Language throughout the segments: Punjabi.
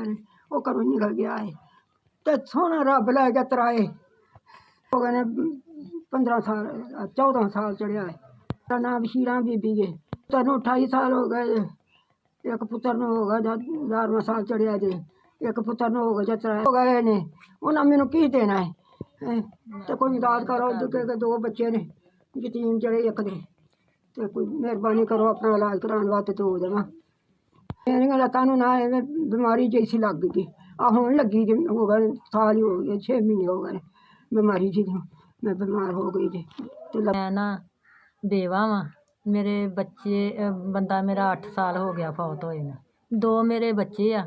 ने वो घरों निकल गया है। तो सोना रब लै गया तराए हो गए ने 15 साल 14 साल चढ़िया है। मेरा नाम शीरा बीबी है। पुत्र 28 साल हो गए। एक पुत्र हो गया 11वां साल चढ़िया जे। एक पुत्र हो गया 3 हो गए ने। उन्हें मैनू की देना है तो कोई मदद करो। दो बच्चे ने यतीम जड़े एक दे तो कोई मेहरबानी करो अपना इलाज कराने वास्ते तो हो जावा। मेरिया लत्तां नूं ना बीमारी जैसी लग गई आ होने लगी हो गए साल ही हो गए 6 महीने हो गए बीमारी जी मैं बीमार हो गई जी। मैं ना बेवा वां मेरे बच्चे बंदा मेरा 8 साल हो गया फौत होए ने। 2 मेरे बच्चे आ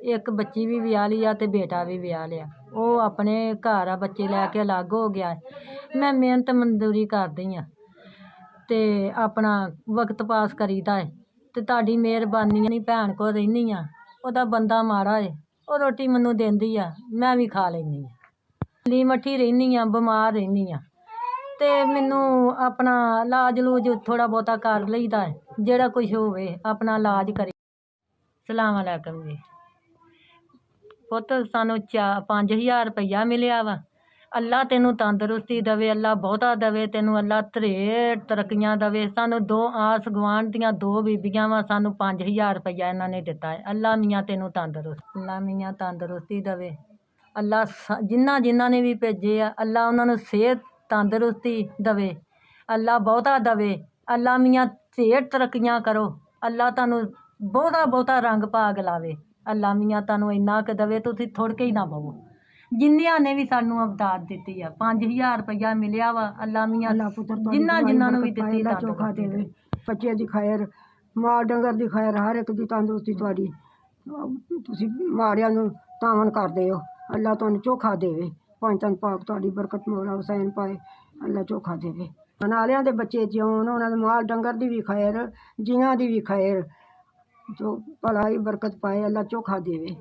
एक बच्ची भी विआह ली आ ते बेटा भी विआह लिया। ਉਹ ਆਪਣੇ ਘਰ ਆ ਬੱਚੇ ਲੈ ਕੇ ਅਲੱਗ ਹੋ ਗਿਆ। ਮੈਂ ਮਿਹਨਤ ਮਜ਼ਦੂਰੀ ਕਰਦੀ ਆ ਤੇ ਆਪਣਾ ਵਕਤ ਪਾਸ ਕਰੀਦਾ ਹੈ ਤੇ ਤੁਹਾਡੀ ਮਿਹਰਬਾਨੀ ਨਹੀਂ ਭੈਣ ਕੋਲ ਰਹਿੰਦੀ ਆ। ਉਹਦਾ ਬੰਦਾ ਮਾੜਾ ਏ ਉਹ ਰੋਟੀ ਮੈਨੂੰ ਦਿੰਦੀ ਆ ਮੈਂ ਵੀ ਖਾ ਲੈਂਦੀ ਆ। ਲੀ ਮੱਠੀ ਰਹਿੰਦੀ ਆ ਬਿਮਾਰ ਰਹਿੰਦੀ ਆ ਤੇ ਮੈਨੂੰ ਆਪਣਾ ਇਲਾਜ ਲੂਜ ਥੋੜ੍ਹਾ ਬਹੁਤਾ ਕਰ ਲਈਦਾ ਹੈ ਜਿਹੜਾ ਕੁਛ ਹੋਵੇ ਆਪਣਾ ਇਲਾਜ ਕਰੀ। ਸਲਾਮ ਅਲੈਕਮ ਜੀ। ਪੁੱਤ ਸਾਨੂੰ 5000 ਰੁਪਈਆ ਮਿਲਿਆ ਵਾ। ਅੱਲਾ ਤੈਨੂੰ ਤੰਦਰੁਸਤੀ ਦੇਵੇ ਅੱਲਾ ਬਹੁਤਾ ਦੇਵੇ ਤੈਨੂੰ ਅੱਲਾ ਧਰੇੜ ਤਰੱਕੀਆਂ ਦੇਵੇ। ਸਾਨੂੰ 2 ਆਸ ਗੁਆਂਢ ਦੀਆਂ 2 ਬੀਬੀਆਂ ਵਾ ਸਾਨੂੰ 5000 ਰੁਪਈਆ ਇਹਨਾਂ ਨੇ ਦਿੱਤਾ ਹੈ। ਅੱਲਾ ਮੀਆਂ ਤੈਨੂੰ ਤੰਦਰੁਸਤੀ ਦੇਵੇ। ਅੱਲਾ ਜਿਨ੍ਹਾਂ ਨੇ ਵੀ ਭੇਜੇ ਆ ਅੱਲਾ ਉਹਨਾਂ ਨੂੰ ਸਿਹਤ ਤੰਦਰੁਸਤੀ ਦੇਵੇ। ਅੱਲਾ ਬਹੁਤਾ ਦੇਵੇ। ਅੱਲਾ ਮੀਆਂ ਢੇਰ ਤਰੱਕੀਆਂ ਕਰੋ। ਅੱਲਾ ਤੁਹਾਨੂੰ ਬਹੁਤਾ ਰੰਗ ਭਾਗ ਲਾਵੇ। ਅੱਲਾ ਮੀਆਂ ਤੁਹਾਨੂੰ ਇੰਨਾ ਕੁ ਦੇਵੇ ਤੁਸੀਂ ਥੋੜ੍ਹਕੇ ਹੀ ਨਾ ਪਵੋ। ਜਿੰਨਿਆਂ ਨੇ ਵੀ ਸਾਨੂੰ ਅਵਤਾਰ ਦਿੱਤੀ ਆ 5000 ਰੁਪਈਆ ਮਿਲਿਆ ਵਾ। ਅੱਲਾ ਮੀਆਂ ਜਿਨ੍ਹਾਂ ਨੂੰ ਵੀ ਦਿੱਤੀ ਚੋਖਾ ਦੇਵੇ। ਬੱਚੇ ਦੀ ਖੈਰ ਮਾਲ ਡੰਗਰ ਦੀ ਖੈਰ ਹਰ ਇੱਕ ਦੀ ਤੰਦਰੁਸਤੀ ਤੁਹਾਡੀ ਤੁਸੀਂ ਮਾੜਿਆਂ ਨੂੰ ਤਾਵਨ ਕਰਦੇ ਹੋ। ਅੱਲਾ ਤੁਹਾਨੂੰ ਚੋਖਾ ਦੇਵੇ। ਪੰਜ ਤਨ ਪਾਕ ਤੁਹਾਡੀ ਬਰਕਤ ਮੌਲਾ ਹੁਸੈਨ ਪਾਏ ਅੱਲਾ ਚੋਖਾ ਦੇਵੇ। ਨਾਲਿਆਂ ਦੇ ਬੱਚੇ ਜਿਉਣ ਉਹਨਾਂ ਦੇ ਮਾਲ ਡੰਗਰ ਦੀ ਵੀ ਖੈਰ ਜੀਆਂ ਦੀ ਵੀ ਖੈਰ ਜੋ ਭਲਾਈ ਬਰਕਤ ਪਾਏ ਅੱਲਾ ਚੋਖਾ ਦੇਵੇ।